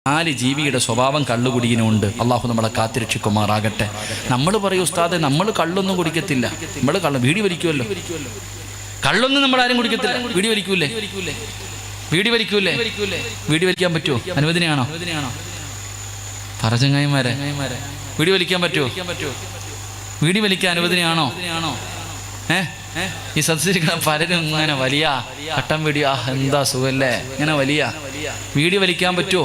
4 ജീവിയുടെ സ്വഭാവം കള്ളുകുടിയിനുണ്ട്. അള്ളാഹു നമ്മളെ കാത്തിരക്ഷിക്കുമാറാകട്ടെ. നമ്മൾ പറയും ഉസ്താദെ, നമ്മൾ കള്ളൊന്നും കുടിക്കത്തില്ല. നമ്മൾ വീടി വലിക്കുമല്ലോ. കള്ളൊന്നും നമ്മൾ ആരും കുടിക്കത്തില്ല. വീടി വലിക്കൂലേ? വീടി വലിക്കൂലേ? വീടി വലിക്കാൻ പറ്റുമോ? അനുവദനയാണോ? പറചങ്ങായിമാരെ, വീടി വലിക്കാൻ പറ്റുമോ? വീടി വലിക്കാൻ അനുവദനയാണോ? ഈ സദസ്സിരിക്കുന്ന പലരും ഇങ്ങനെ വലിയ കട്ടം വീടിയ എന്താ സുഖല്ലേ, ഇങ്ങനെ വലിയ വീടി വലിക്കാൻ പറ്റുമോ?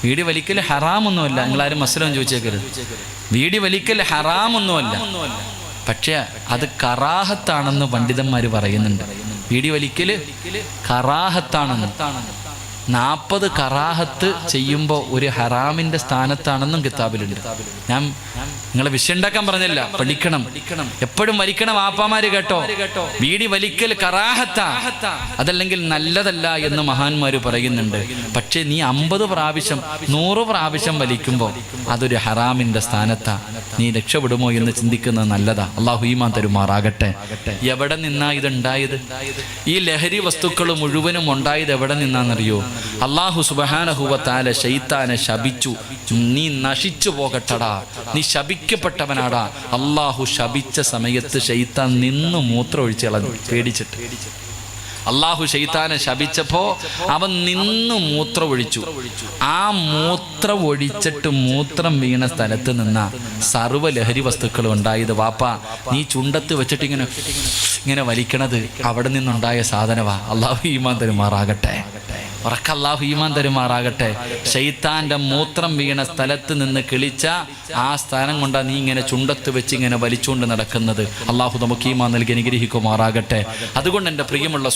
വീടി വലിക്കൽ ഹറാമൊന്നുമല്ല. നിങ്ങളാരും മസ്ലം ചോദിച്ചേക്കരുത്. വീടി വലിക്കൽ ഹറാമൊന്നുമല്ല, പക്ഷേ അത് കറാഹത്താണെന്ന് പണ്ഡിതന്മാർ പറയുന്നുണ്ട്. വീടി വലിക്കല് കറാഹത്താണെന്ന്. 40 കറാഹത്ത് ചെയ്യുമ്പോൾ ഒരു ഹറാമിന്റെ സ്ഥാനത്താണെന്നും കിതാബിലുണ്ട്. ഞാൻ നിങ്ങളെ വിഷയുണ്ടാക്കാൻ പറഞ്ഞില്ല, പഠിക്കണം. എപ്പോഴും വലിക്കണം ആപ്പാമാര്, കേട്ടോ. വീടി വലിക്കൽ കറാഹത്താ, അതല്ലെങ്കിൽ നല്ലതല്ല എന്ന് മഹാന്മാര് പറയുന്നുണ്ട്. പക്ഷേ നീ 50 പ്രാവശ്യം 100 പ്രാവശ്യം വലിക്കുമ്പോൾ അതൊരു ഹറാമിന്റെ സ്ഥാനത്താ. നീ രക്ഷപ്പെടുമോ എന്ന് ചിന്തിക്കുന്നത് നല്ലതാ. അള്ളാഹു ഈമാൻ തരുമാറാകട്ടെ. എവിടെ നിന്നാ ഇതുണ്ടായത്? ഈ ലഹരി വസ്തുക്കൾ മുഴുവനും ഉണ്ടായത് എവിടെ നിന്നാണെന്നറിയോ? അല്ലാഹു സുബ്ഹാനഹു വ തആല ശൈത്താനെ ശപിച്ചു. നീ നശിച്ചു പോകട്ടടാ, നീ ശപിക്കപ്പെട്ടവനാടാ. അല്ലാഹു ശപിച്ച സമയത്ത് ശൈത്താൻ നിന്ന് മൂത്രം ഒഴിച്ച് കളഞ്ഞു, പേടിച്ചിട്ട്. അല്ലാഹു ശൈത്താനെ ശപിച്ചപ്പോ അവൻ നിന്ന് മൂത്രം ഒഴിച്ചു. ആ മൂത്രം ഒഴിച്ചിട്ട് മൂത്രം വീണ സ്ഥലത്ത് നിന്ന സർവ്വ ലഹരി വസ്തുക്കളും ഉണ്ടായത്. വാപ്പ, നീ ചുണ്ടത്ത് വെച്ചിട്ട് ഇങ്ങനെ വലിക്കണത് അവിടെ നിന്നുണ്ടായ സാധനവാ. അല്ലാഹു ഈമാൻ തരുമാറാകട്ടെ. അല്ലാഹു ഈമാൻ തരുമാറാകട്ടെ. ശൈത്താന്റെ മൂത്രം വീണ സ്ഥലത്ത് നിന്ന് കിളിച്ച ആ സ്ഥാനം കൊണ്ടാ നീ ഇങ്ങനെ ചുണ്ടത്ത് വെച്ച് ഇങ്ങനെ വലിച്ചുകൊണ്ട് നടക്കുന്നത്. അല്ലാഹു നമുക്ക് ഈമാൻ നൽകി അനുഗ്രഹിക്കുമാറാകട്ടെ. അതുകൊണ്ട് എൻ്റെ പ്രിയമുള്ള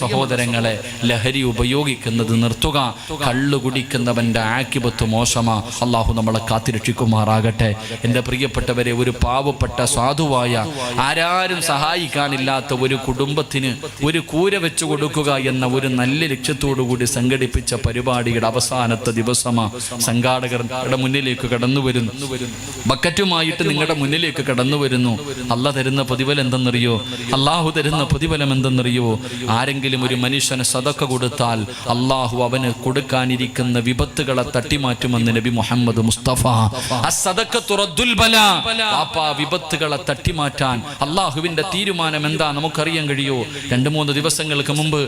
സഹോദരങ്ങളെ, ലഹരി ഉപയോഗിക്കുന്നത് നിർത്തുക. കള്ളു കുടിക്കുന്നവൻ്റെ ആക്കിബത്ത് മോശമാ. അല്ലാഹു നമ്മളെ കാത്തിരക്ഷിക്കുമാറാകട്ടെ. എൻ്റെ പ്രിയപ്പെട്ടവരെ, ഒരു പാവപ്പെട്ട സാധുവായ, ആരാരും സഹായിക്കാനില്ലാത്ത ഒരു കുടുംബത്തിന് ഒരു കൂര വെച്ചു കൊടുക്കുക എന്ന ഒരു നല്ല ലക്ഷ്യത്തോടുകൂടി സംഘടിപ്പിച്ച പരിപാടിയുടെ അവസാനത്തെ ദിവസമാ. സംഘാടകരുടെ മുന്നിലേക്ക് കടന്നു വരുന്നു, ബക്കറ്റുമായിട്ട് നിങ്ങളുടെ മുന്നിലേക്ക് കടന്നു വരുന്നു. അല്ലാഹു തരുന്ന പ്രതിഫലം എന്തെന്നറിയോ? ആരെങ്കിലും ഒരു മനുഷ്യന് സദഖ കൊടുത്താൽ അല്ലാഹു അവന് കൊടുക്കാനിരിക്കുന്ന വിപത്തുകളെ തട്ടിമാറ്റുമെന്ന് നബി മുഹമ്മദ് മുസ്തഫ. അസ്സദഖത്തു റദ്ദുൽ ബലാ. വിപത്തുകളെ തട്ടിമാറ്റാൻ അല്ലാഹുവിന്റെ തീരുമാനം എന്താ നമുക്കറിയാൻ കഴിയോ? 2-3 ദിവസങ്ങൾക്ക് മുമ്പ്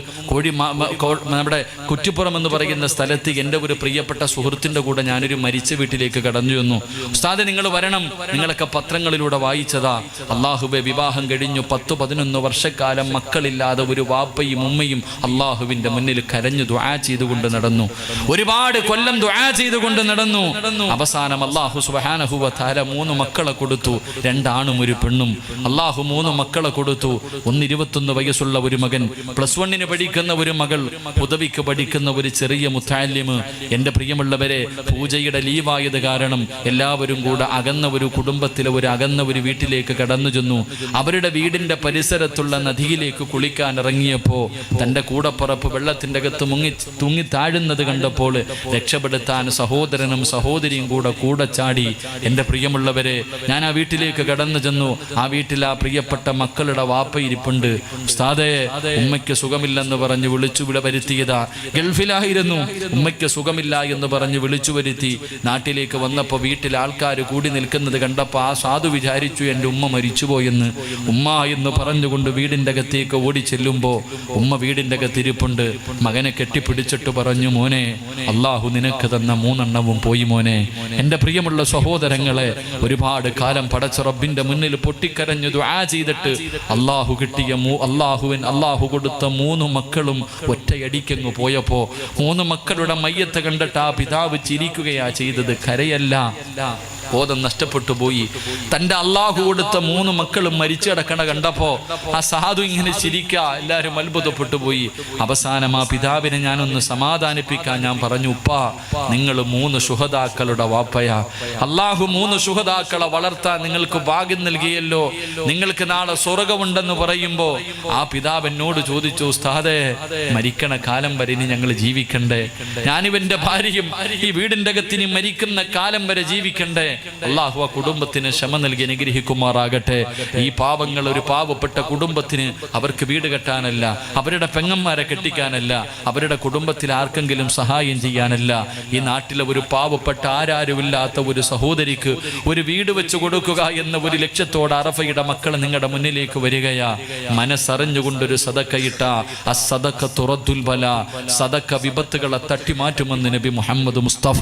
നമ്മുടെ കുറ്റിപ്പുറം എന്ന് പറയുന്ന സ്ഥലത്ത് എൻ്റെ ഒരു പ്രിയപ്പെട്ട സുഹൃത്തിൻ്റെ കൂടെ ഞാനൊരു മരിച്ച വീട്ടിലേക്ക് കടന്നു ചെന്നു. ഉസ്താദെ, നിങ്ങൾ വരണം, നിങ്ങളൊക്കെ പത്രങ്ങളിലൂടെ വായിച്ചതാ. അള്ളാഹുവെ, വിവാഹം കഴിഞ്ഞു 10-11 വർഷക്കാലം മക്കളില്ലാതെ ഒരു വാപ്പയും ഉമ്മയും അള്ളാഹുവിൻ്റെ മുന്നിൽ കരഞ്ഞു ദുആ ചെയ്തുകൊണ്ട് നടന്നു. ഒരുപാട് കൊല്ലം ദുആ ചെയ്തുകൊണ്ട് നടന്നു. അവസാനം അള്ളാഹു സുബ്ഹാനഹു വ തആല 3 മക്കളെ കൊടുത്തു, 2 ആണും 1 പെണ്ണും. അള്ളാഹു 3 മക്കളെ കൊടുത്തു. 21 വയസ്സുള്ള ഒരു മകൻ, +1 പഠിക്കുന്ന ഒരു മകൾ, ഉദവിക്ക് പഠിക്കുന്ന ഒരു ചെറിയ മുത്തഅല്ലിം. എൻ്റെ പ്രിയമുള്ളവരെ, പൂജയുടെ ലീവായത് കാരണം എല്ലാവരും കൂടെ അകന്ന ഒരു കുടുംബത്തിലെ അകന്ന ഒരു വീട്ടിലേക്ക് കടന്നു ചെന്നു. അവരുടെ വീടിൻ്റെ പരിസരത്തുള്ള നദിയിലേക്ക് കുളിക്കാൻ ഇറങ്ങിയപ്പോൾ തൻ്റെ കൂടപ്പുറപ്പ് വെള്ളത്തിൻ്റെ അകത്ത് തൂങ്ങി താഴുന്നത് കണ്ടപ്പോൾ രക്ഷപ്പെടുത്താൻ സഹോദരനും സഹോദരിയും കൂടെ ചാടി. എൻ്റെ പ്രിയമുള്ളവരെ, ഞാൻ ആ വീട്ടിലേക്ക് കടന്നു ചെന്നു. ആ വീട്ടിൽ ആ പ്രിയപ്പെട്ട മക്കളുടെ വാപ്പ ഇരിപ്പുണ്ട്. ഉസ്താദേ, ഉമ്മയ്ക്ക് സുഖമില്ലെന്ന് പറഞ്ഞ് വിളിച്ചു വരുത്തിയതാ. ഗൾഫിലായിരുന്നു, ഉമ്മയ്ക്ക് സുഖമില്ല എന്ന് പറഞ്ഞ് വിളിച്ചു വരുത്തി. നാട്ടിലേക്ക് വന്നപ്പോൾ വീട്ടിൽ ആൾക്കാർ കൂടി നിൽക്കുന്നത് കണ്ടപ്പോൾ ആ സാധു വിചാരിച്ചു എൻ്റെ ഉമ്മ മരിച്ചുപോയെന്ന്. ഉമ്മ എന്ന് പറഞ്ഞുകൊണ്ട് വീടിൻ്റെ അകത്തേക്ക് ഓടി ചെല്ലുമ്പോൾ ഉമ്മ വീടിൻ്റെ അകത്തിരിപ്പുണ്ട്. മകനെ കെട്ടിപ്പിടിച്ചിട്ട് പറഞ്ഞു, മോനെ, അള്ളാഹു നിനക്ക് തന്ന 3 എണ്ണവും പോയി മോനെ. എൻ്റെ പ്രിയമുള്ള സഹോദരങ്ങളെ, ഒരുപാട് കാലം പടച്ച റബ്ബിൻ്റെ മുന്നിൽ പൊട്ടിക്കരഞ്ഞു ദുആ ചെയ്തിട്ട് അള്ളാഹു കൊടുത്ത 3 മക്കളും ഒറ്റയടിക്കങ്ങ് പോയപ്പോ 3 മക്കളുടെ മയ്യത്ത് കണ്ടിട്ട് ആ പിതാവ് ചിരിക്കുകയാ ചെയ്തത്, കരയല്ല. ബോധം നഷ്ടപ്പെട്ടു പോയി. തൻ്റെ അള്ളാഹു കൊടുത്ത 3 മക്കളും മരിച്ചു കിടക്കണ കണ്ടപ്പോ ആ സാധു ഇങ്ങനെ ചിരിക്കുക. എല്ലാവരും അത്ഭുതപ്പെട്ടു പോയി. അവസാനം ആ പിതാവിനെ ഞാനൊന്ന് സമാധാനിപ്പിക്കാൻ ഞാൻ പറഞ്ഞു, ഉപ്പാ, നിങ്ങൾ 3 ശുഹദാക്കളുടെ വാപ്പയാ. അള്ളാഹു 3 ശുഹദാക്കളെ വളർത്താൻ നിങ്ങൾക്ക് ഭാഗ്യം നൽകിയല്ലോ. നിങ്ങൾക്ക് നാളെ സ്വർഗമുണ്ടെന്ന് പറയുമ്പോ ആ പിതാവ് എന്നോട് ചോദിച്ചു, ഉസ്താദേ, മരിക്കണ കാലം വരെ ഇനി ഞങ്ങൾ ജീവിക്കണ്ടേ? ഞാനിവന്റെ ഭാര്യയും ഈ വീടിൻ്റെ അകത്തിന് മരിക്കുന്ന കാലം വരെ ജീവിക്കണ്ടേ? അള്ളാഹു ആ കുടുംബത്തിന് ക്ഷമ നൽകി അനുഗ്രഹിക്കുമാറാകട്ടെ. ഈ പാവങ്ങൾ ഒരു പാവപ്പെട്ട കുടുംബത്തിന് അവർക്ക് വീട് കെട്ടാനല്ല, അവരുടെ പെങ്ങന്മാരെ കെട്ടിക്കാനല്ല, അവരുടെ കുടുംബത്തിൽ ആർക്കെങ്കിലും സഹായം ചെയ്യാനല്ല, ഈ നാട്ടിലെ ഒരു പാവപ്പെട്ട ആരാരുമില്ലാത്ത ഒരു സഹോദരിക്ക് ഒരു വീട് വെച്ച് കൊടുക്കുക എന്ന ഒരു ലക്ഷ്യത്തോടെ അറഫയുടെ മക്കൾ നിങ്ങളുടെ മുന്നിലേക്ക് വരികയാ. മനസ്സറിഞ്ഞുകൊണ്ടൊരു സദക്കയിട്ട അസ്സദഖത്തു റദ്ദുൽ ബലാ, സദക്ക വിപത്തുകളെ തട്ടിമാറ്റുമെന്ന് നബി മുഹമ്മദ് മുസ്തഫ.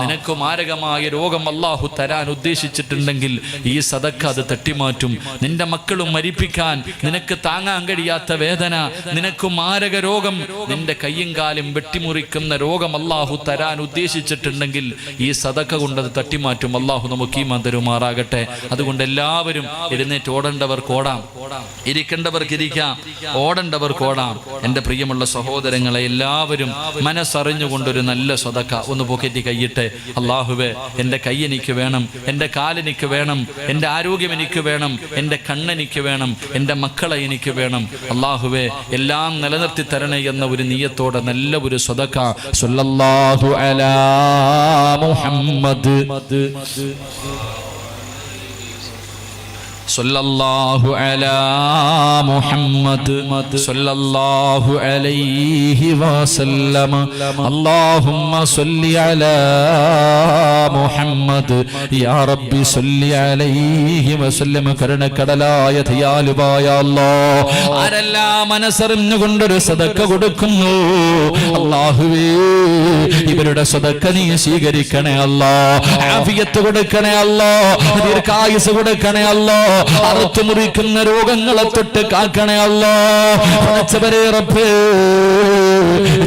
നിനക്ക് മാരകമായ രോഗം അല്ലാഹു തരാൻ ഉദ്ദേശിച്ചിട്ടുണ്ടെങ്കിൽ ഈ സദക്ക അത് തട്ടിമാറ്റും. നിന്റെ മക്കളും മരിപ്പിക്കാൻ നിനക്ക് താങ്ങാൻ കഴിയാത്ത വേദന, നിനക്ക് മാരക രോഗം, നിന്റെ കയ്യും കാലും വെട്ടിമുറിക്കുന്ന രോഗം അല്ലാഹു തരാൻ ഉദ്ദേശിച്ചിട്ടുണ്ടെങ്കിൽ ഈ സദക്ക കൊണ്ട് അത് തട്ടിമാറ്റും. അല്ലാഹു നമുക്ക് ഈമാൻ തരുമാറാകട്ടെ. അതുകൊണ്ട് എല്ലാവരും എഴുന്നേറ്റ് ഓടേണ്ടവർക്ക് ഓടാം, ഇരിക്കേണ്ടവർക്ക് ഇരിക്കാം, ഓടേണ്ടവർക്ക് ഓടാം. എൻ്റെ പ്രിയമുള്ള സഹോദരങ്ങളെ, എല്ലാവരും മനസ്സറിഞ്ഞുകൊണ്ടൊരു നല്ല സദക്ക ഒന്ന് പോക്കറ്റി കൈയിട്ടെ. അല്ലാഹുവേ, എൻ്റെ കൈ എനിക്ക് വേണം, എൻ്റെ കാലെനിക്ക് വേണം, എൻ്റെ ആരോഗ്യം എനിക്ക് വേണം, എൻ്റെ കണ്ണെനിക്ക് വേണം, എൻ്റെ മക്കളെ എനിക്ക് വേണം. അല്ലാഹുവേ, എല്ലാം നിലനിർത്തി തരണേ എന്ന ഒരു നിയ്യത്തോടെ നല്ല ഒരു സദക്ക. സ്വല്ലല്ലാഹു അലാ മുഹമ്മദ് സല്ലല്ലാഹു അലാ മുഹമ്മദ് സല്ലല്ലാഹു അലൈഹി വസല്ലം. അല്ലാഹുമ്മ സല്ലി അലാ മുഹമ്മദ് യാ റബ്ബി സല്ലി അലൈഹി വസല്ലം. കരുണക്കടലായ ദയാലുവായ അല്ലാഹ്, ആരെല്ലാം മനസ്സറിഞ്ഞുകൊണ്ടൊരു സദക്ക കൊടുക്കുന്നു അല്ലാഹുവേ, ഇവരുടെ സദക്ക നീ സ്വീകരിക്കണേ അല്ലാഹ്. ആഫിയത്ത് കൊടുക്കണേ അല്ലാഹ്, ദീർഘായുസ് കൊടുക്കണേ അല്ലാഹ്, അറുത്തു മുറിക്കുന്ന രോഗങ്ങളെ തൊട്ട് കാക്കണേ അല്ലാഹ്. റബ്ബേ,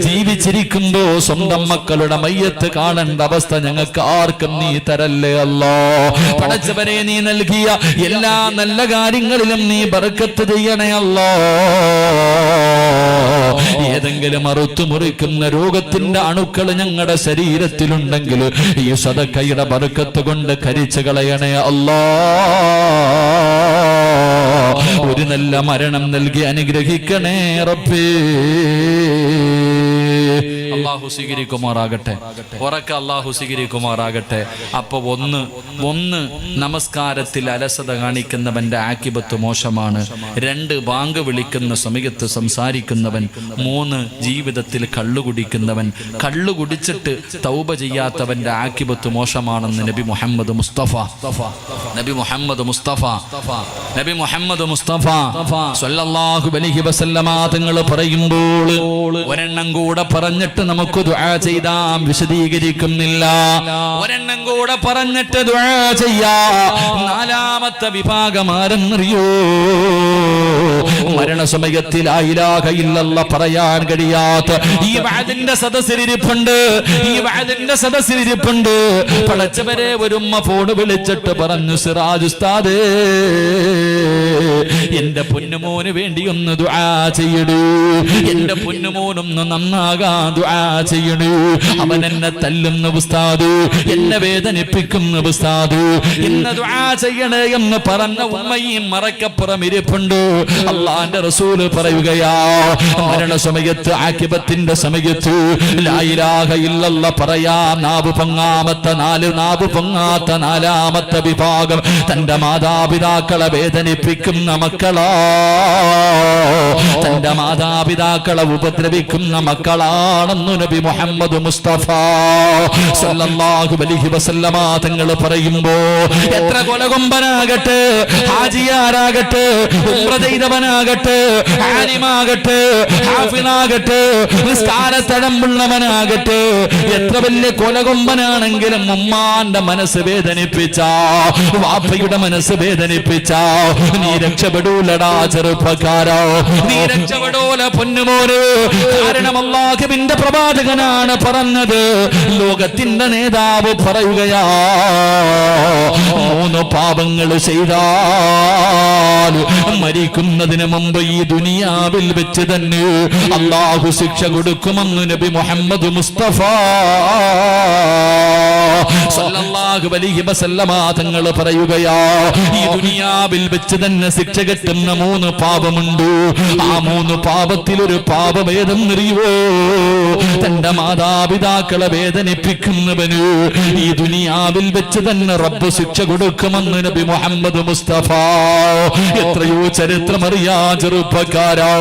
ജീവിച്ചിരിക്കുമ്പോ സ്വന്തം മക്കളുടെ മയ്യത്ത് കാണേണ്ട അവസ്ഥ ഞങ്ങൾക്ക് ആർക്കും നീ തരല്ലേ അല്ലാഹ്. പടച്ചവനെ, നീ നൽകിയ എല്ലാ നല്ല കാര്യങ്ങളിലും നീ ബർക്കത്ത് ചെയ്യണേ അല്ലാഹ്. ഏതെങ്കിലും അറുത്തു മുറിക്കുന്ന രോഗത്തിന്റെ അണുക്കൾ ഞങ്ങളുടെ ശരീരത്തിലുണ്ടെങ്കിൽ ഈ സദക്കയുടെ ബർക്കത്ത് കൊണ്ട് കരിച്ചു കളയണേ അല്ലാഹ്. ഒരു നല്ല മരണം നൽകി അനുഗ്രഹിക്കണേ റബ്ബേ. അല്ലാഹു സ്വീകരിക്കുമാറാകട്ടെ, ഉറക്ക അല്ലാഹു സ്വീകരിക്കുമാറാകട്ടെ. അപ്പൊ ഒന്ന് നമസ്കാരത്തിൽ അലസത കാണിക്കുന്നവന്റെ ആക്കിബത്ത് മോശമാണ്. 2 ബാങ്ക് വിളിക്കുന്ന സമയത്ത് സംസാരിക്കുന്നവൻ. 3 ജീവിതത്തിൽ കള്ളുകുടിക്കുന്നവൻ. കള്ളുകുടിച്ചിട്ട് തൗബ ചെയ്യാത്തവന്റെ ആക്കിബത്ത് മോശമാണെന്ന് നബി മുഹമ്മദ് മുസ്തഫ സ്വല്ലല്ലാഹു അലൈഹി വസല്ലമ തങ്ങൾ പറയുമ്പോൾ ഒരെണ്ണം കൂടെ പറഞ്ഞിട്ട് നമുക്ക് ദുആ ചെയ്താം. വിശദീകരിക്കുന്നില്ല. ഒരെണ്ണം കൂടെ പറഞ്ഞിട്ട് ദുആ ചെയ്യാ. 4ാമത്തെ വിഭാഗം ആരെന്നറിയോ? മരണസമയത്തിൽ ലാ ഇലാഹ ഇല്ലല്ലാഹ് പറയാൻ കഴിയാത്ത ഈ വഅദിന്റെ സദസ്സിലിരിപ്പുണ്ട്. പടച്ചവരെ, ഒരു ഉമ്മ ഫോൺ വിളിച്ചിട്ട് പറഞ്ഞു, സിറാജ് ഉസ്താദേ, എന്റെ പൊന്നുമോന് വേണ്ടി ഒന്ന് ദുആ ചെയ്യണേ, എന്റെ പൊന്നുമോനൊന്ന് നന്നാകാൻ ദുആ ചെയ്യണേ. അവൻ എന്നെ തല്ലുന്ന ഉസ്താദ്, എന്നെ വേദനിപ്പിക്കുന്ന ഉസ്താദ്, ഇന്ന് ദുആ ചെയ്യണേ എന്ന് പറഞ്ഞ ഉമ്മയും മറക്കപ്പുറം ഇരിപ്പുണ്ട്. അല്ലാഹുവിന്റെ റസൂല് പറയുകയാ, മരണസമയത്ത് ആഖിബത്തിന്റെ സമയത്ത് ലാ ഇലാഹ ഇല്ലല്ലാഹ് പറയാൻ നാവ് പൊങ്ങാത്ത 4ാമത്തെ വിഭാഗം തന്റെ മാതാപിതാക്കളെ വേദനിപ്പിക്കുന്ന മക്കളാ, തന്റെ മാതാപിതാക്കളെ ഉപദ്രവിക്കുന്ന മക്കളാണെന്ന് നബി മുഹമ്മദ് മുസ്തഫ സ്വല്ലല്ലാഹു അലൈഹി വസല്ലമ തങ്ങൾ പറയുമ്പോ, എത്ര കൊലകൊമ്പനാകട്ടെ, ഹാജിയാരാകട്ടെ, ഉംറ ചെയ്തവനാകട്ടെ, ആലിമാകട്ടെ, ഹാഫിളാകട്ടെ, നിസ്കാരത്തഴമ്പുള്ളവനാകട്ടെ, എത്ര വലിയ കൊലകൊമ്പനാണെങ്കിലും ഉമ്മാന്റെ മനസ്സ് വേദനിപ്പിച്ച, വാപ്പയുടെ മനസ്സ് വേദനിപ്പിച്ച, നീ രക്ഷപ്പെടൂലടാ ചെറുപ്പക്കാരോ, നീ രക്ഷപ്പെടൂല പൊന്നുമോന്. കാരണം അല്ലാഹുവിന്റെ പ്രവാചകനാണ് പറഞ്ഞത്, ലോകത്തിന്റെ നേതാവ് പറയുകയാ, 3 പാപങ്ങൾ ചെയ്താൽ മരിക്കുന്നതിന് മുമ്പ് ഈ ദുനിയാവിൽ വെച്ച് തന്നെ അല്ലാഹു ശിക്ഷ കൊടുക്കുമെന്ന് നബി മുഹമ്മദ് മുസ്തഫ സല്ലല്ലാഹു അലൈഹി വസല്ലമ തങ്ങൾ പറയുകയാ, ഈ ദുനിയാവിൽ വെച്ച് തന്നെ ശിക്ഷ കിട്ടുന്ന 3 പാപമുണ്ട്. ആ 3 പാപത്തിൽ ഒരു പാപം ഏതെന്നറിയോ? തന്റെ മാതാപിതാക്കളെ വേദനിപ്പിക്കുന്നവന് ഈ ദുനിയാവിൽ വെച്ച് തന്നെ റബ്ബ് ശിക്ഷ കൊടുക്കുമെന്ന് നബി മുഹമ്മദ് മുസ്തഫ. എത്രയോ ചരിത്രമറിയാ ചെറുപ്പക്കാരോ,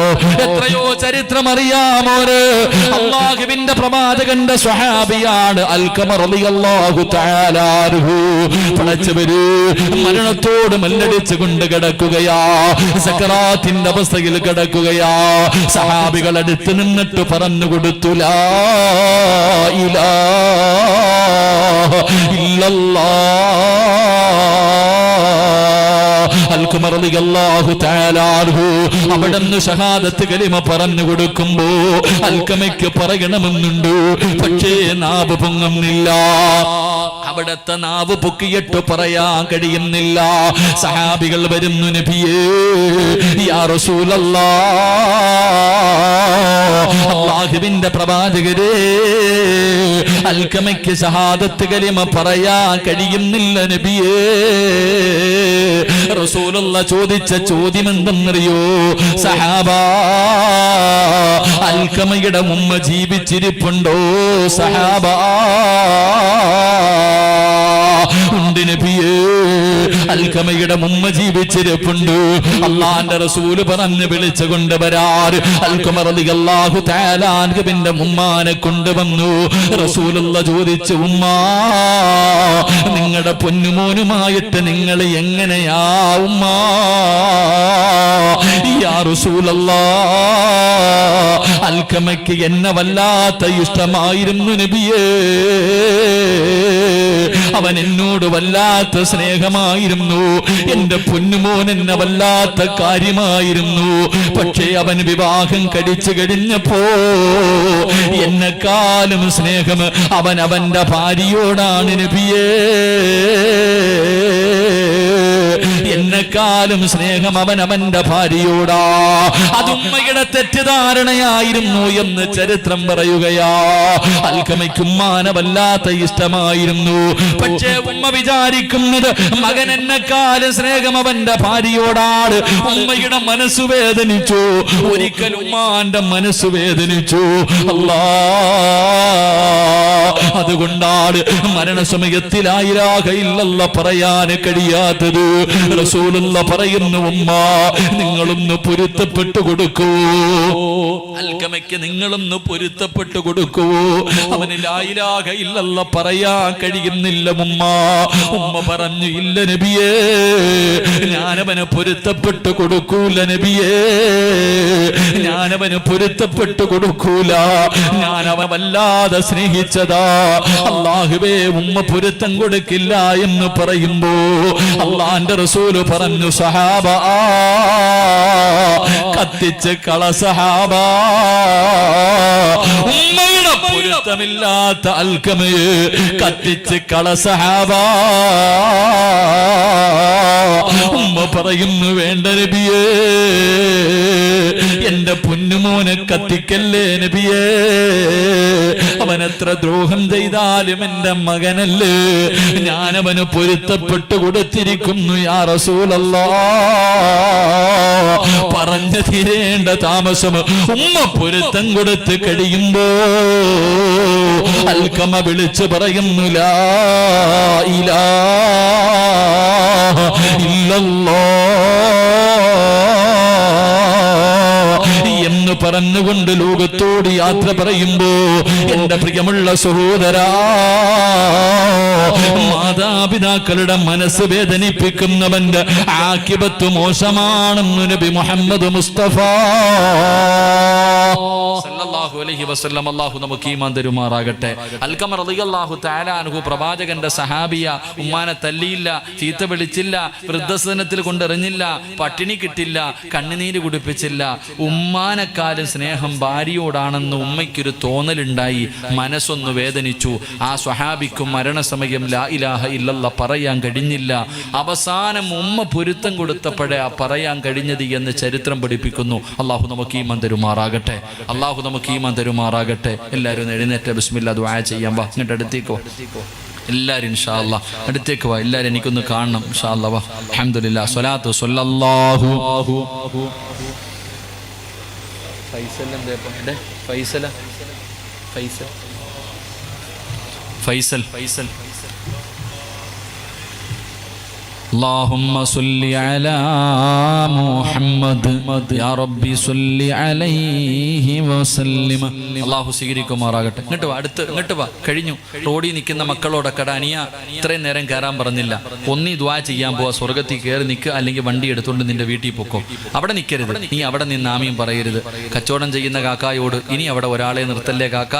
എത്രയോ ചരിത്രമറിയാമോര്. അല്ലാഹുവിന്റെ പ്രവാചകന്റെ സ്വഹാബിയാണ് അൽഖമ റളിയല്ലാഹു തആല അൻഹു. പടച്ചവര് മരണത്തോട് മല്ലടിച്ചു കൊണ്ട് കിടക്കുകയാ, സക്കറാത്തിന്റെ അവസ്ഥയിൽ കിടക്കുകയാ. സഹാബികൾ അടുത്ത് നിന്നിട്ട് പറഞ്ഞു കൊടുത്തു, ലാ ഇലാഹ ഇല്ലല്ലാഹ്. അൽഖമ റളിയല്ലാഹു തആല അൻഹു അവിടുന്ന് ഷഹാദത്ത് കലിമ പറഞ്ഞു കൊടുക്കുമ്പോ അൽഖമയ്ക്ക് പറയണമെന്നുണ്ട്, പക്ഷേ നാവ് പൊങ്ങുന്നില്ല. അവിടത്തെ നാവ് പൊക്കിയിട്ട് പറയാൻ കഴിയുന്നില്ല. സഹാബികൾ വരുന്നു, നബിയേ യാ റസൂലല്ലാഹ്, അല്ലാഹുവിന്റെ പ്രവാചകരേ, അൽഖമയ്ക്ക് ഷഹാദത്ത് കലിമ പറയാൻ കഴിയുന്നില്ല നബിയേ. റസൂലുള്ള ചോദിച്ച ചോദ്യം എന്തെന്നറിയോ? സഹാബാ, അൽഖമയുടെ ഉമ്മ ജീവിച്ചിരിപ്പുണ്ടോ? സഹാബാ, ഉണ്ട് നബിയേ, അൽഖമയുടെ ഉമ്മ ജീവിച്ചിരിപ്പുണ്ട്. അല്ലാഹുവിന്റെ റസൂല് പറഞ്ഞു വിളിച്ചു കൊണ്ടുവരാർ. അൽഖമ റളിയല്ലാഹു തആല അൻഹുവിന്റെ ഉമ്മാനെ കൊണ്ടുവന്നു. റസൂലുള്ള ചോദിച്ചു, ഉമ്മാ, നിങ്ങളുടെ പൊന്നുമോനുമായിട്ട് നിങ്ങൾ എങ്ങനെയാ ഉമ്മാ? യാ റസൂലല്ലാഹ്, അൽഖമയ്ക്ക് എന്നെ വല്ലാത്ത ഇഷ്ടമായിരുന്നു നബിയേ. അവൻ എന്നോട് വല്ലാത്ത സ്നേഹമായിരുന്നു. എന്റെ പൊന്നുമോൻ എന്നെ വല്ലാത്ത കാര്യമായിരുന്നു. പക്ഷേ അവൻ വിവാഹം കഴിച്ചു കഴിഞ്ഞപ്പോ എന്നെക്കാളും സ്നേഹം അവൻ അവന്റെ ഭാര്യയോടാണ് നബിയേ. എന്നെക്കാളും സ്നേഹം അവൻ അവന്റെ ഭാര്യയോടാ. അത് ഉമ്മയുടെ തെറ്റിദ്ധാരണയായിരുന്നു എന്ന് ചരിത്രം പറയുകയാ. അൽഖമയ്ക്ക് ഉമ്മാനെ വല്ലാത്ത ഇഷ്ടമായിരുന്നു. പക്ഷേ ഉമ്മ വിചാരിക്കുന്നത് മകൻ എന്നെക്കാളും സ്നേഹം അവന്റെ ഭാര്യയോടാണ്. ഉമ്മയുടെ മനസ്സ് വേദനിച്ചു. ഒരിക്കൽ ഉമ്മാന്റെ മനസ്സ് വേദനിച്ചു. അല്ലാ, അതുകൊണ്ടാണ് മരണസമയത്തിൽ ലാ ഇലാഹ ഇല്ലല്ലാഹ് പറയാൻ കഴിയാത്തത്. റസൂലുള്ള പറയുന്നു, ഉമ്മ, നിങ്ങളൊന്ന് പൊരുത്തപ്പെട്ടു കൊടുക്കൂ. അൽഖമയ്ക്ക് നിങ്ങളൊന്ന് പൊരുത്തപ്പെട്ടു കൊടുക്കൂ. അവന് ലാ ഇലാഹ ഇല്ലല്ലാഹ് പറയാൻ കഴിയുന്നില്ല ഉമ്മ. ഉമ്മ പറഞ്ഞു, ഇല്ല നബിയേ, ഞാനവന് പൊരുത്തപ്പെട്ടു കൊടുക്കൂല നബിയേ, ഞാനവന് പൊരുത്തപ്പെട്ടു കൊടുക്കൂല. ഞാനവൻ വല്ലാതെ സ്നേഹിച്ചതാ. അല്ലാഹുവേ, ഉമ്മ പൊരുത്തം കൊടുക്കില്ല എന്ന് പറയുമ്പോ അല്ലാഹുവിന്റെ റസൂല് പറഞ്ഞു, സഹാബാ, കത്തിച്ച് കള സഹാബാ. ഉമ്മയുടെ പൊരുത്തമില്ലാത്ത അൽഖമയെ കത്തിച്ച് കള സഹാബാ. ഉമ്മ പറയുന്നു, വേണ്ട നബിയേ, എന്റെ പൊന്നുമോനെ കത്തിക്കല്ലേ നബിയേ. അവൻ എത്ര ദ്രോഹം ചെയ്താലും എന്റെ മകനല്ലേ, ഞാനവന് പൊരുത്തപ്പെട്ടു കൊടുത്തിരിക്കുന്നു യാ റസൂലല്ലാഹ്. പറഞ്ഞു തീരേണ്ട താമസം ഉമ്മ പൊരുത്തം കൊടുത്ത് കഴിയുമ്പോ അൽഖമ വിളിച്ചു പറയുന്നു, ലാ ഇലാഹ ഇല്ലല്ലാഹ് എന്ന് പറഞ്ഞുകൊണ്ട് ലോകത്തോട് യാത്ര പറയുമ്പോ, എന്റെ പ്രിയമുള്ള സഹോദരാ, മാതാപിതാക്കളുടെ മനസ്സ് വേദനിപ്പിക്കുന്നവന്റെ ആഖിബത്ത് മോശമാണെന്ന് നബി മുഹമ്മദ് മുസ്തഫ സല്ലല്ലാഹു അലൈഹി വസല്ലം. അല്ലാഹു നമുക്ക് ഈമാൻ തരുമാറാകട്ടെ. അൽഖമ റളിയല്ലാഹു തആല അൻഹു പ്രവാചകന്റെ സഹാബിയ. ഉമ്മാനെ തല്ലിയില്ല, ചീത്ത വിളിച്ചില്ല, വൃദ്ധസദനത്തിൽ കൊണ്ടെറിഞ്ഞില്ല, പട്ടിണി കിട്ടില്ല, കണ്ണുനീര് കുടിപ്പിച്ചില്ല. ഉമ്മാനെക്കാളും സ്നേഹം ഭാര്യയോടാണെന്ന് ഉമ്മയ്ക്കൊരു തോന്നലുണ്ടായി. മനസ്സൊന്ന് വേദനിച്ചു. ആ സ്വഹാബിക്കും മരണസമയം ലാ ഇലാഹ ഇല്ലല്ലാഹ് പറയാൻ കഴിഞ്ഞില്ല. അവസാനം ഉമ്മ പൊരുത്തം കൊടുത്തപ്പോഴേ ആ പറയാൻ കഴിഞ്ഞത് എന്ന് ചരിത്രം പഠിപ്പിക്കുന്നു. അല്ലാഹു നമുക്ക് ഈമാൻ തരുമാറാകട്ടെ. അല്ലാഹു നമുക്ക് ഈമാൻ തരുമാറാകട്ടെ. എല്ലാവരും എഴുന്നേറ്റ് ബിസ്മില്ലാ ദുആ ചെയ്യാം. വാ, ഇങ്ങോട്ട് അടുത്തേക്ക് വാ എല്ലാവരും, ഇൻഷാ അല്ലാഹ് അടുത്തേക്ക് വാ. എല്ലാവരും എനിക്കൊന്ന് കാണണം ഇൻഷാ അല്ലാഹ്. വാ, അൽഹംദുലില്ലാഹ്, സ്വലാത്തു സ്വല്ലല്ലാഹു ഫൈസൽ. ഫൈസല ഫൈസൽ اللهم صل على محمد يا ربي صل عليه وسلم. അല്ലാഹു സ്വീകരിക്കുമാറാകട്ടെ. ഇങ്ങോട്ട് വാ കഴിഞ്ഞു. റോഡിൽ നിൽക്കുന്ന മക്കളോടൊക്കെ അനിയ ഇത്രയും നേരം കയറാൻ പറഞ്ഞില്ല, ഒന്നീ ദുആ ചെയ്യാൻ പോവാ, സ്വർഗത്തിൽ കയറി നിൽക്കുക, അല്ലെങ്കിൽ വണ്ടി എടുത്തുകൊണ്ട് നിന്റെ വീട്ടിൽ പൊക്കോ. അവിടെ നിൽക്കരുത്, നീ അവിടെ നിന്ന് ആമീൻ പറയരുത്. കച്ചവടം ചെയ്യുന്ന കാക്കായോട് ഇനി അവിടെ ഒരാളെ നിർത്തല്ലേ കാക്ക,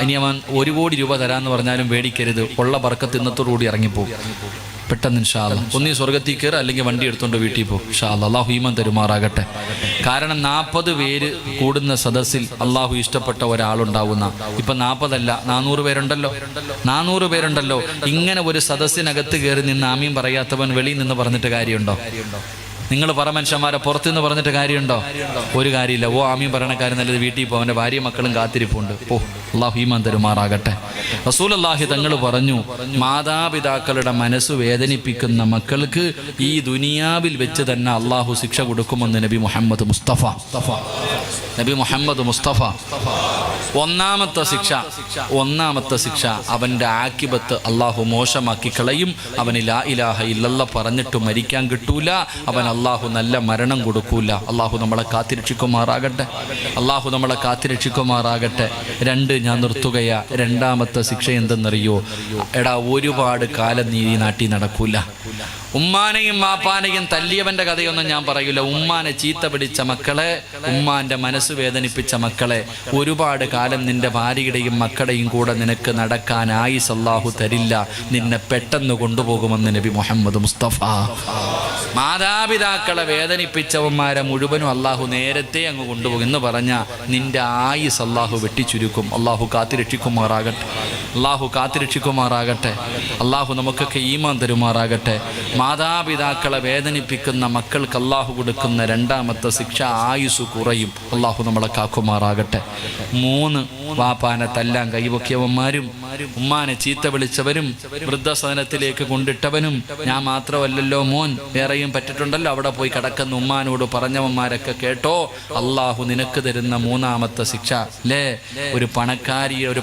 ഇനി അവൻ 1 കോടി രൂപ തരാമെന്ന് പറഞ്ഞാലും പേടിക്കരുത്, ഉള്ള ബർക്കത്ത് ഇന്നത്തോടുകൂടി ഇറങ്ങിപ്പോകും പെട്ടെന്ന് ഇൻഷാ അല്ലാഹ്. ഒന്നീ സ്വർഗത്തിൽ കയറുക, അല്ലെങ്കിൽ വണ്ടി എടുത്തുകൊണ്ട് വീട്ടിൽ പോകും ഇൻഷാ അല്ലാഹ്. അല്ലാഹു ഈമാൻ തരുമാറാകട്ടെ. കാരണം 40 പേര് കൂടുന്ന സദസ്സിൽ അള്ളാഹു ഇഷ്ടപ്പെട്ട ഒരാളുണ്ടാവുന്ന, ഇപ്പം 40 അല്ല 400 പേരുണ്ടല്ലോ. ഇങ്ങനെ ഒരു സദസ്സിനകത്ത് കയറി നിന്ന് ആമീൻ പറയാത്തവൻ വെളിയിൽ നിന്ന് പറഞ്ഞിട്ട് കാര്യമുണ്ടോ? നിങ്ങൾ പറ മനുഷ്യന്മാരെ, പുറത്തുനിന്ന് പറഞ്ഞിട്ട് കാര്യമുണ്ടോ? ഒരു കാര്യമില്ല. ഓ ആമീൻ പറയണക്കാരൻ നല്ലത് വീട്ടിൽ പോകും, അവൻ്റെ ഭാര്യ മക്കളും കാത്തിരിപ്പുണ്ട്. ഓ അല്ലാഹു ഈമാൻ തരുമാറാകട്ടെ. റസൂലുള്ളാഹി തങ്ങൾ പറഞ്ഞു, മാതാപിതാക്കളുടെ മനസ്സ് വേദനിപ്പിക്കുന്ന മക്കൾക്ക് ഈ ദുനിയാവിൽ വെച്ച് തന്നെ അള്ളാഹു ശിക്ഷ കൊടുക്കുമെന്ന് നബി മുഹമ്മദ് മുസ്തഫ. ഒന്നാമത്തെ ശിക്ഷ അവൻ്റെ ആക്കിബത്ത് അള്ളാഹു മോശമാക്കി കളയും. അവന് ലാ ഇലാഹ ഇല്ലല്ലാഹ് പറഞ്ഞിട്ട് മരിക്കാൻ കിട്ടൂല, അവൻ അള്ളാഹു നല്ല മരണം കൊടുക്കൂല. അള്ളാഹു നമ്മളെ കാത്തിരക്ഷിക്കുമാറാകട്ടെ. 2 ഞാൻ നിർത്തുകയാ. രണ്ടാമത്തെ ശിക്ഷ എന്തെന്നറിയോ? എടാ, ഒരുപാട് കാലം നീ ഈ നാട്ടിൽ നടക്കൂല. ഉമ്മാനെയും വാപ്പാനെയും തല്ലിയവന്റെ കഥയൊന്നും ഞാൻ പറയില്ല. ഉമ്മാനെ ചീത്ത പിടിച്ച മക്കളെ, ഉമ്മാന്റെ മനസ്സ് വേദനിപ്പിച്ച മക്കളെ, ഒരുപാട് കാലം നിന്റെ ഭാര്യയുടെയും മക്കളുടെയും കൂടെ നിനക്ക് നടക്കാൻ ആയുസ് അല്ലാഹു തരില്ല. നിന്നെ പെട്ടെന്ന് കൊണ്ടുപോകുമെന്ന് നബി മുഹമ്മദ് മുസ്തഫ. മാതാപിതാക്കളെ വേദനിപ്പിച്ചവന്മാരെ മുഴുവനും അള്ളാഹു നേരത്തെ അങ്ങ് കൊണ്ടുപോകും എന്ന് പറഞ്ഞാൽ നിന്റെ ആയുസ് അള്ളാഹു വെട്ടിച്ചുരുക്കും. അള്ളാഹു കാത്തിരക്ഷിക്കുമാറാകട്ടെ. അള്ളാഹു നമുക്കൊക്കെ ഈമാൻ തരുമാറാകട്ടെ. മാതാപിതാക്കളെ വേദനിപ്പിക്കുന്ന മക്കൾക്ക് അള്ളാഹു കൊടുക്കുന്ന രണ്ടാമത്തെ ശിക്ഷ ആയുസ് കുറയും. അള്ളാഹു നമ്മളെ കാക്കുമാറാകട്ടെ. 3 വാപ്പാനെ തല്ലാൻ കൈവക്കിയവന്മാരും ഉമ്മാനെ ചീത്ത വിളിച്ചവരും വൃദ്ധസദനത്തിലേക്ക് കൊണ്ടിട്ടവനും, ഞാൻ മാത്രമല്ലല്ലോ മോൻ, വേറെയും പറ്റിട്ടുണ്ടല്ലോ, അവിടെ പോയി കിടക്കുന്ന ഉമ്മാനോട് പറഞ്ഞവന്മാരൊക്കെ കേട്ടോ, അള്ളാഹു നിനക്ക് തരുന്ന 3ാമത്തെ ശിക്ഷ അല്ലേ? ഒരു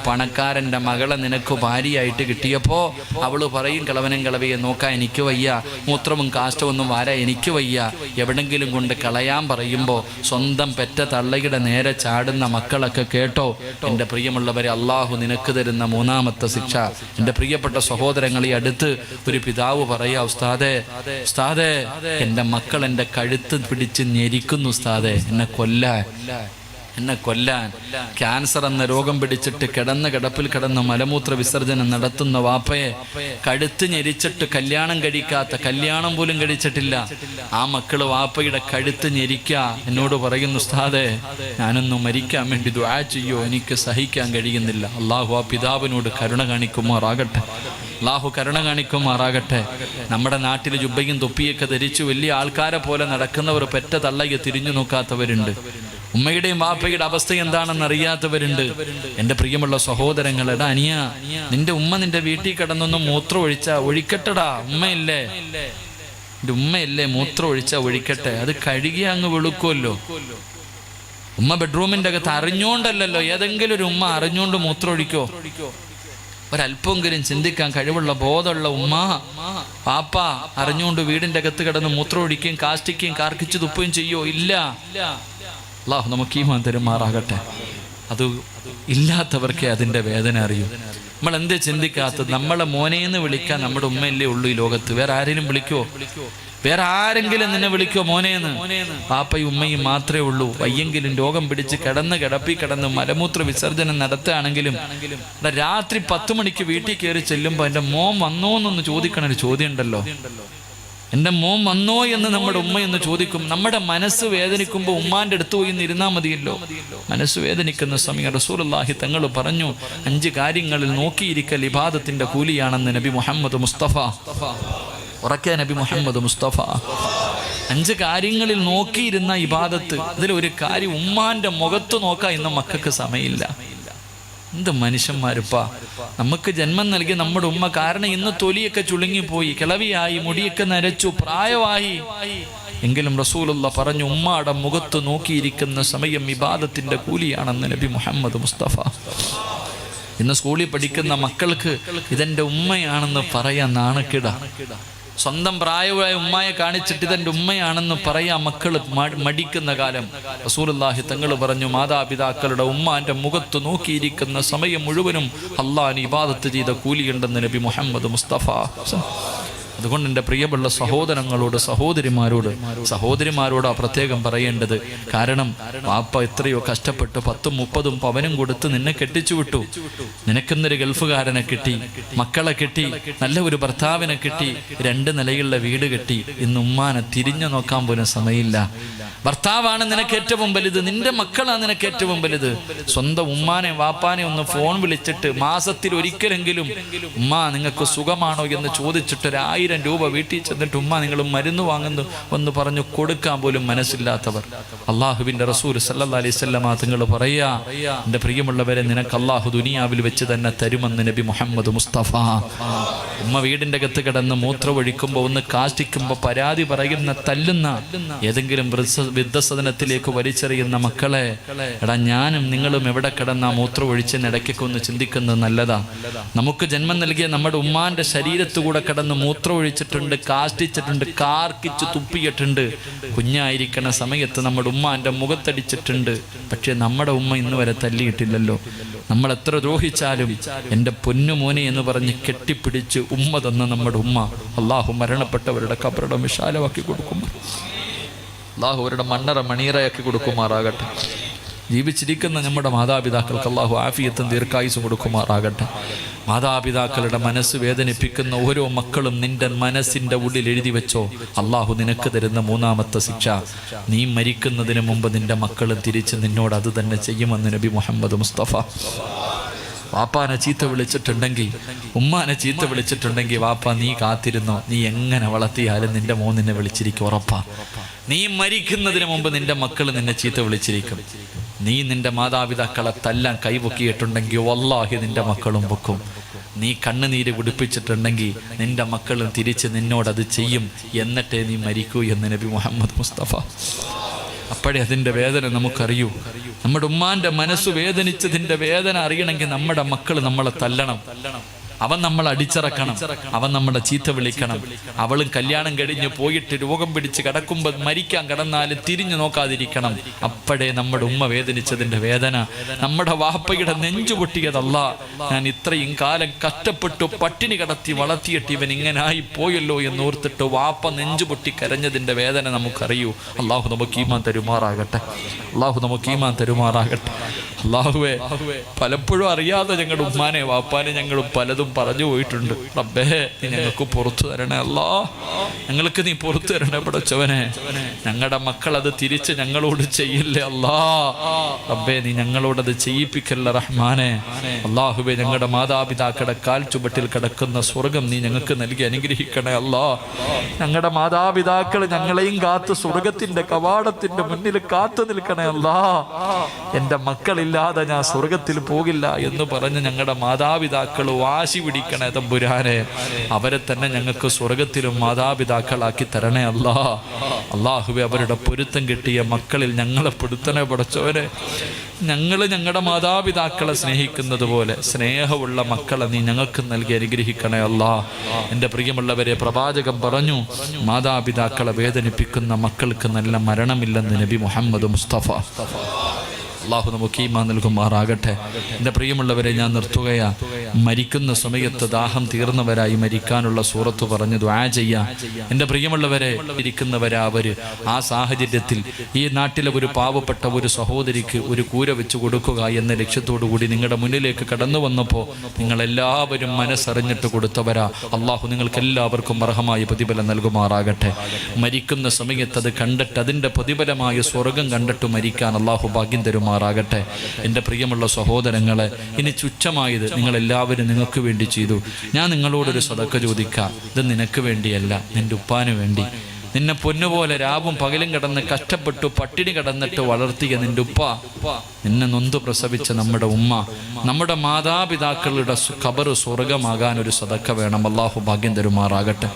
പണക്കാരൻ്റെ മകളെ നിനക്ക് ഭാര്യയായിട്ട് കിട്ടിയപ്പോൾ അവള് പറയും, കിളവനും കിളവിയെ നോക്കാൻ എനിക്ക് വയ്യ, മൂത്രവും കാഷ്ടമൊന്നും വാരാൻ എനിക്ക് വയ്യ, എവിടെങ്കിലും കൊണ്ട് കളയാൻ പറയുമ്പോൾ സ്വന്തം പെറ്റ തള്ളയുടെ നേരെ ചാടുന്ന മക്കളൊക്കെ കേട്ടോ. എൻ്റെ പ്രിയമുള്ളവരെ, അള്ളാഹു നിനക്ക് തരുന്ന 3ാമത്തെ ശിക്ഷ. എൻ്റെ പ്രിയപ്പെട്ട സഹോദരങ്ങളെ, അടുത്ത് ഒരു പിതാവ് പറയാ, ഉസ്താദേ എൻ്റെ മക്കൾ എൻ്റെ കഴുത്ത് പിടിച്ച് ഞെരിക്കുന്നു ഉസ്താദേ, എന്നെ കൊല്ലാൻ. ക്യാൻസർ എന്ന രോഗം പിടിച്ചിട്ട് കിടപ്പിൽ കിടന്ന് മലമൂത്ര വിസർജനം നടത്തുന്ന വാപ്പയെ കഴുത്ത് ഞെരിച്ചിട്ട് കല്യാണം പോലും കഴിച്ചിട്ടില്ല ആ മക്കള് വാപ്പയുടെ കഴുത്ത് ഞെരിക്ക എന്നോട് പറയുന്നു, ഉസ്താദേ ഞാനൊന്നും മരിക്കാൻ വേണ്ടി ദുആ ചെയ്യോ, എനിക്ക് സഹിക്കാൻ കഴിയുന്നില്ല. അള്ളാഹു ആ പിതാവിനോട് കരുണ കാണിക്കുമാറാകട്ടെ. നമ്മുടെ നാട്ടിൽ ജുബ്ബയും തൊപ്പിയൊക്കെ ധരിച്ചു വലിയ ആൾക്കാരെ പോലെ നടക്കുന്നവർ പെറ്റ തള്ളയെ തിരിഞ്ഞു നോക്കാത്തവരുണ്ട്. ഉമ്മയുടെയും വാപ്പയുടെ അവസ്ഥ എന്താണെന്ന് അറിയാത്തവരുണ്ട്. എൻ്റെ പ്രിയമുള്ള സഹോദരങ്ങളെടാ, അനിയ നിന്റെ ഉമ്മ നിന്റെ വീട്ടിൽ കിടന്നൊന്നും മൂത്രം ഒഴിക്കട്ടെടാ. ഉമ്മയല്ലേ മൂത്രം ഒഴിക്കട്ടെ, അത് കഴുകി അങ്ങ് വെളുക്കുമല്ലോ. ഉമ്മ ബെഡ്റൂമിൻ്റെ അകത്ത് അറിഞ്ഞോണ്ടല്ലോ, ഏതെങ്കിലും ഒരു ഉമ്മ അറിഞ്ഞോണ്ട് മൂത്രം ഒഴിക്കോ? ഒരല്പമെങ്കിലും ചിന്തിക്കാൻ കഴിവുള്ള ബോധമുള്ള ഉമ്മ പാപ്പ അറിഞ്ഞുകൊണ്ട് വീടിൻ്റെ അകത്ത് കിടന്ന് മൂത്രം ഒഴിക്കുകയും കാഷ്ടിക്കുകയും കാർക്കിച്ച് തുപ്പുകയും ചെയ്യോ? ഇല്ല. അല്ലാഹു നമുക്ക് ഈമാൻ തരുമാറാകട്ടെ. അത് ഇല്ലാത്തവർക്കേ അതിൻ്റെ വേദന അറിയൂ. നമ്മൾ എന്തേ ചിന്തിക്കാത്തത്? നമ്മളെ മോനേന്ന് വിളിക്കാൻ നമ്മുടെ ഉമ്മയല്ലേ ഉള്ളൂ ഈ ലോകത്ത്. വേറെ ആരെങ്കിലും വിളിക്കുവോ? വേറെ ആരെങ്കിലും നിന്നെ വിളിക്കോ മോനേന്ന്? പാപ്പയും ഉമ്മയും മാത്രമേ ഉള്ളൂ. വയ്യെങ്കിലും രോഗം പിടിച്ച് കിടന്ന് മലമൂത്ര വിസർജനം നടത്തുകയാണെങ്കിലും രാത്രി 10 മണിക്ക് വീട്ടിൽ കയറി ചെല്ലുമ്പോൾ എൻ്റെ മോൻ വന്നോ എന്നൊന്ന് ചോദിക്കണൊരു ചോദ്യം ഉണ്ടല്ലോ. എൻ്റെ മോൻ വന്നോ എന്ന് നമ്മുടെ ഉമ്മയെന്ന് ചോദിക്കും. നമ്മുടെ മനസ്സ് വേദനിക്കുമ്പോൾ ഉമ്മാൻ്റെ അടുത്ത് പോയി ഇരുന്നാൽ മതിയല്ലോ. മനസ്സ് വേദനിക്കുന്ന സമയം റസൂലുള്ളാഹി തങ്ങൾ പറഞ്ഞു, 5 കാര്യങ്ങളിൽ നോക്കിയിരിക്കൽ ഇബാദത്തിന്റെ കൂലിയാണെന്ന് നബി മുഹമ്മദ് മുസ്തഫ. ഉറക്കെ നബി മുഹമ്മദ് മുസ്തഫ 5 കാര്യങ്ങളിൽ നോക്കിയിരുന്ന ഇബാദത്ത്. ഇതിലൊരു കാര്യം, ഉമ്മാന്റെ മുഖത്ത് നോക്കാൻ ഇന്ന് മക്കൾക്ക് സമയമില്ല. എന്ത് മനുഷ്യന്മാരുപ്പാ. നമുക്ക് ജന്മം നൽകി നമ്മുടെ ഉമ്മ. കാരണം ഇന്ന് തൊലിയൊക്കെ ചുളുങ്ങിപ്പോയി, കിളവിയായി, മുടിയൊക്കെ നരച്ചു, പ്രായമായി. എങ്കിലും റസൂലുള്ള പറഞ്ഞു, ഉമ്മയുടെ മുഖത്ത് നോക്കിയിരിക്കുന്ന സമയം ഇബാദത്തിന്റെ കൂലിയാണെന്ന് നബി മുഹമ്മദ് മുസ്തഫ. ഇന്ന് സ്കൂളിൽ പഠിക്കുന്ന മക്കൾക്ക് ഇതെൻ്റെ ഉമ്മയാണെന്ന് പറയാൻ നാണക്കേടാ. സ്വന്തം പ്രായമായ ഉമ്മയെ കാണിച്ചിട്ട് ഇതെൻ്റെ ഉമ്മയാണെന്ന് പറയാൻ മക്കൾ മടിക്കുന്ന കാലം. റസൂലുള്ളാഹി തങ്ങൾ പറഞ്ഞു, മാതാപിതാക്കളുടെ ഉമ്മാന്റെ മുഖത്ത് നോക്കിയിരിക്കുന്ന സമയം മുഴുവനും അള്ളാഹിന് ഇബാദത്ത് ചെയ്ത കൂലിയുണ്ടെന്ന് നബി മുഹമ്മദ് മുസ്തഫ. അതുകൊണ്ട് എൻ്റെ പ്രിയമുള്ള സഹോദരങ്ങളോട് സഹോദരിമാരോടാ പ്രത്യേകം പറയേണ്ടത്. കാരണം വാപ്പ എത്രയോ കഷ്ടപ്പെട്ട് 10ഉം 30ഉം പവനും കൊടുത്ത് നിന്നെ കെട്ടിച്ചു വിട്ടു. നിനക്കെന്നൊരു ഗൾഫുകാരനെ കിട്ടി, മക്കളെ കിട്ടി, നല്ല ഒരു ഭർത്താവിനെ കിട്ടി, 2 നിലയുള്ള വീട് കെട്ടി. ഇന്ന് ഉമ്മാനെ തിരിഞ്ഞു നോക്കാൻ പോലും സമയമില്ല. ഭർത്താവാണ് നിനക്ക് ഏറ്റവും വലുത്, നിന്റെ മക്കളാണ് നിനക്ക് ഏറ്റവും വലുത്. സ്വന്തം ഉമ്മാനെ വാപ്പാനെ ഒന്ന് ഫോൺ വിളിച്ചിട്ട് മാസത്തിൽ ഒരിക്കലെങ്കിലും ഉമ്മ നിങ്ങൾക്ക് സുഖമാണോ എന്ന് ചോദിച്ചിട്ട് 1000 രൂപ വീട്ടിൽ ചെന്നിട്ട് ഉമ്മ നിങ്ങൾ മരുന്ന് വാങ്ങുന്നു എന്ന് പറഞ്ഞു കൊടുക്കാൻ പോലും മനസ്സില്ലാത്തവർ. അള്ളാഹുവിന്റെ റസൂൽ സല്ലല്ലാഹു അലൈഹി വസല്ലം തങ്ങൾ പറയാ, എൻ്റെ പ്രിയമുള്ളവരെ, നിനക്ക് അള്ളാഹു ദുനിയാവിൽ വെച്ച് തന്നെ തരുമെന്ന് നബി മുഹമ്മദ് മുസ്തഫ. ഉമ്മ വീടിൻ്റെ അകത്ത് കിടന്ന് മൂത്രമൊഴിക്കുമ്പോൾ ഒന്ന് കാഷ്ടിക്കുമ്പോൾ പരാതി പറയുന്ന, തല്ലുന്ന, ഏതെങ്കിലും വൃദ്ധസദനത്തിലേക്ക് വലിച്ചെറിയുന്ന മക്കളെ, എടാ ഞാനും നിങ്ങളും എവിടെ കിടന്ന മൂത്രം ഒഴിച്ചെന്ന് ഇടയ്ക്കൊക്കെ ഒന്ന് ചിന്തിക്കുന്നത് നല്ലതാ. നമുക്ക് ജന്മം നൽകിയ നമ്മുടെ ഉമ്മാന്റെ ശരീരത്തുകൂടെ കിടന്ന് മൂത്രം ഒഴിച്ചിട്ടുണ്ട്, കാഷ്ടിച്ചിട്ടുണ്ട്, കാർക്കിച്ച് തുപ്പിയിട്ടുണ്ട്. കുഞ്ഞായിരിക്കണ സമയത്ത് നമ്മുടെ ഉമ്മാന്റെ മുഖത്തടിച്ചിട്ടുണ്ട്. പക്ഷെ നമ്മുടെ ഉമ്മ ഇന്ന് വരെ തല്ലിയിട്ടില്ലല്ലോ. നമ്മൾ എത്ര ദ്രോഹിച്ചാലും എൻ്റെ പൊന്നുമോനെ എന്ന് പറഞ്ഞ് കെട്ടിപ്പിടിച്ച് ഉമ്മ തന്ന നമ്മുടെ ഉമ്മ അള്ളാഹു മരണപ്പെട്ടവരുടെ ഖബറിടം വിശാലമാക്കി കൊടുക്കുമ്പോൾ അള്ളാഹു അവരുടെ മണ്ണറ മണീറയാക്കി കൊടുക്കുമാറാകട്ടെ. ജീവിച്ചിരിക്കുന്ന നമ്മുടെ മാതാപിതാക്കൾക്ക് അള്ളാഹു ആഫിയത്തും ദീർഘായുസ്സും കൊടുക്കുമാറാകട്ടെ. മാതാപിതാക്കളുടെ മനസ്സ് വേദനിപ്പിക്കുന്ന ഓരോ മക്കളും നിന്റെ മനസ്സിൻ്റെ ഉള്ളിൽ എഴുതി വെച്ചോ, അള്ളാഹു നിനക്ക് തരുന്ന 3ാമത്തെ ശിക്ഷ, നീ മരിക്കുന്നതിന് മുമ്പ് നിന്റെ മക്കളും തിരിച്ച് നിന്നോട് അത് തന്നെ ചെയ്യുമെന്ന് നബി മുഹമ്മദ് മുസ്തഫ. വാപ്പാനെ ചീത്ത വിളിച്ചിട്ടുണ്ടെങ്കിൽ, ഉമ്മാനെ ചീത്ത വിളിച്ചിട്ടുണ്ടെങ്കിൽ, വാപ്പ നീ കാത്തിരുന്നോ, നീ എങ്ങനെ വളർത്തിയാലും നിന്റെ മോൻ നിന്നെ വിളിച്ചിരിക്കും, ഉറപ്പാ. നീ മരിക്കുന്നതിന് മുമ്പ് നിന്റെ മക്കൾ നിന്നെ ചീത്ത വിളിച്ചിരിക്കും. നീ നിന്റെ മാതാപിതാക്കളെ തല്ലാൻ കൈപൊക്കിയിട്ടുണ്ടെങ്കിൽ വല്ലാഹി നിന്റെ മക്കളും പൊക്കും. നീ കണ്ണുനീര് കുടിപ്പിച്ചിട്ടുണ്ടെങ്കിൽ നിന്റെ മക്കളും തിരിച്ച് നിന്നോടത് ചെയ്യും. എന്നിട്ടേ നീ മരിക്കൂ എന്ന് നബി മുഹമ്മദ് മുസ്തഫ. അപ്പോഴേ അതിൻ്റെ വേദന നമുക്കറിയൂ. നമ്മുടെ ഉമ്മാന്റെ മനസ്സ് വേദനിച്ചതിൻ്റെ വേദന അറിയണമെങ്കിൽ നമ്മുടെ മക്കൾ നമ്മളെ തല്ലണം, അവൻ നമ്മൾ അടിച്ചിറക്കണം, അവൻ നമ്മളെ ചീത്ത വിളിക്കണം. അവളും കല്യാണം കഴിഞ്ഞ് പോയിട്ട് രോഗം പിടിച്ച് കിടക്കുമ്പോൾ മരിക്കാൻ കിടന്നാലും തിരിഞ്ഞു നോക്കാതിരിക്കണം. അപ്പോഴേ നമ്മുടെ ഉമ്മ വേദനിച്ചതിൻ്റെ വേദന, നമ്മുടെ വാപ്പയുടെ നെഞ്ചു പൊട്ടിയതല്ല. ഞാൻ ഇത്രയും കാലം കഷ്ടപ്പെട്ടു പട്ടിണി കിടത്തി വളർത്തിയിട്ട് ഇവൻ ഇങ്ങനായി പോയല്ലോ എന്നോർത്തിട്ട് വാപ്പ നെഞ്ചു പൊട്ടി കരഞ്ഞതിൻ്റെ വേദന നമുക്കറിയൂ. അള്ളാഹു നമുക്ക് ഈമാൻ തരുമാറാകട്ടെ. അള്ളാഹു നമുക്ക് ഈമാൻ തരുമാറാകട്ടെ. അള്ളാഹുവേ, പലപ്പോഴും അറിയാതെ ഞങ്ങളുടെ ഉമ്മാനെ വാപ്പാനെ ഞങ്ങൾ പലതും പറഞ്ഞു പോയിട്ടുണ്ട്. റബ്ബേ, നീ ഞങ്ങൾക്ക് പുറത്തു തരണേ. അല്ലാ, ഞങ്ങൾക്ക് നീ പുറത്തു തരണേ പടച്ചവനെ. ഞങ്ങളുടെ മക്കൾ അത് തിരിച്ച് ഞങ്ങളോട് ചെയ്യില്ലേ അല്ലാ. റബ്ബേ, നീ ഞങ്ങളോടത് ചെയ്യിപ്പിക്കല്ല റഹ്മാനെ. അള്ളാഹുവേ, ഞങ്ങളുടെ മാതാപിതാക്കളുടെ കാൽ ചുവട്ടിൽ കിടക്കുന്ന സ്വർഗം നീ ഞങ്ങൾക്ക് നൽകി അനുഗ്രഹിക്കണേ അല്ലാ. ഞങ്ങളുടെ മാതാപിതാക്കൾ ഞങ്ങളെയും കാത്ത് സ്വർഗത്തിന്റെ കവാടത്തിന്റെ മുന്നിൽ കാത്തു നിൽക്കണേ അല്ലാ. എൻ്റെ മക്കളില്ലാതെ ഞാൻ സ്വർഗത്തിൽ പോകില്ല എന്ന് പറഞ്ഞ് ഞങ്ങളുടെ മാതാപിതാക്കൾ വാശി പിടിക്കണേ തമ്പുരാനെ. അവരെ തന്നെ ഞങ്ങൾക്ക് സ്വർഗത്തിലും മാതാപിതാക്കളാക്കി തരണേ അല്ലാ. അള്ളാഹുവേ, അവരുടെ പൊരുത്തം കിട്ടിയ മക്കളിൽ ഞങ്ങളെ പെടുത്തണേ പടച്ചവനെ. ഞങ്ങൾ ഞങ്ങളുടെ മാതാപിതാക്കളെ സ്നേഹിക്കുന്നത് പോലെ സ്നേഹമുള്ള മക്കളെ നീ ഞങ്ങൾക്ക് നൽകി അനുഗ്രഹിക്കണേ അല്ലാ. എൻ്റെ പ്രിയമുള്ളവരെ, പ്രവാചകൻ പറഞ്ഞു, മാതാപിതാക്കളെ വേദനിപ്പിക്കുന്ന മക്കൾക്ക് നല്ല മരണമില്ലെന്ന് നബി മുഹമ്മദ് മുസ്തഫ. അള്ളാഹു നമുക്ക് ഈമാൻ നൽകുമാറാകട്ടെ. എൻ്റെ പ്രിയമുള്ളവരെ, ഞാൻ നിർത്തുകയാ. മരിക്കുന്ന സമയത്ത് ദാഹം തീർന്നവരായി മരിക്കാനുള്ള സൂറത്ത് പറഞ്ഞു ദുആ ചെയ്യാ. എൻ്റെ പ്രിയമുള്ളവരെ, ഇരിക്കുന്നവരാ അവര്. ആ സാഹചര്യത്തിൽ ഈ നാട്ടിലെ ഒരു പാവപ്പെട്ട ഒരു സഹോദരിക്ക് ഒരു കൂര വെച്ച് കൊടുക്കുക എന്ന ലക്ഷ്യത്തോടു കൂടി നിങ്ങളുടെ മുന്നിലേക്ക് കടന്നു വന്നപ്പോൾ നിങ്ങളെല്ലാവരും മനസ്സറിഞ്ഞിട്ട് കൊടുത്തവരാ. അള്ളാഹു നിങ്ങൾക്ക് എല്ലാവർക്കും അർഹമായ പ്രതിഫലം നൽകുമാറാകട്ടെ. മരിക്കുന്ന സമയത്ത് അത് കണ്ടിട്ട് അതിൻ്റെ പ്രതിഫലമായ സ്വർഗം കണ്ടിട്ട് മരിക്കാൻ അള്ളാഹു ഭാഗ്യം തരുമാറാകട്ടെ. എൻ്റെ പ്രിയമുള്ള സഹോദരങ്ങളെ, ഇനി തുച്ഛമായത് നിങ്ങളെല്ലാവരും നിങ്ങൾക്ക് വേണ്ടി ചെയ്തു. ഞാൻ നിങ്ങളോടൊരു സദക്ക ചോദിക്കാം. ഇത് നിനക്ക് വേണ്ടിയല്ല, നിൻ്റെ ഉപ്പാന് വേണ്ടി. നിന്നെ പൊന്നുപോലെ രാവും പകലും കിടന്ന് കഷ്ടപ്പെട്ടു പട്ടിണി കിടന്നിട്ട് വളർത്തിയ നിൻ്റെ ഉപ്പ, നിന്നെ നൊന്ത് പ്രസവിച്ച നമ്മുടെ ഉമ്മ, നമ്മുടെ മാതാപിതാക്കളുടെ ഖബർ സ്വർഗമാകാൻ ഒരു സദക്ക വേണം. അല്ലാഹു ഭാഗ്യം തരുമാറാകട്ടെ.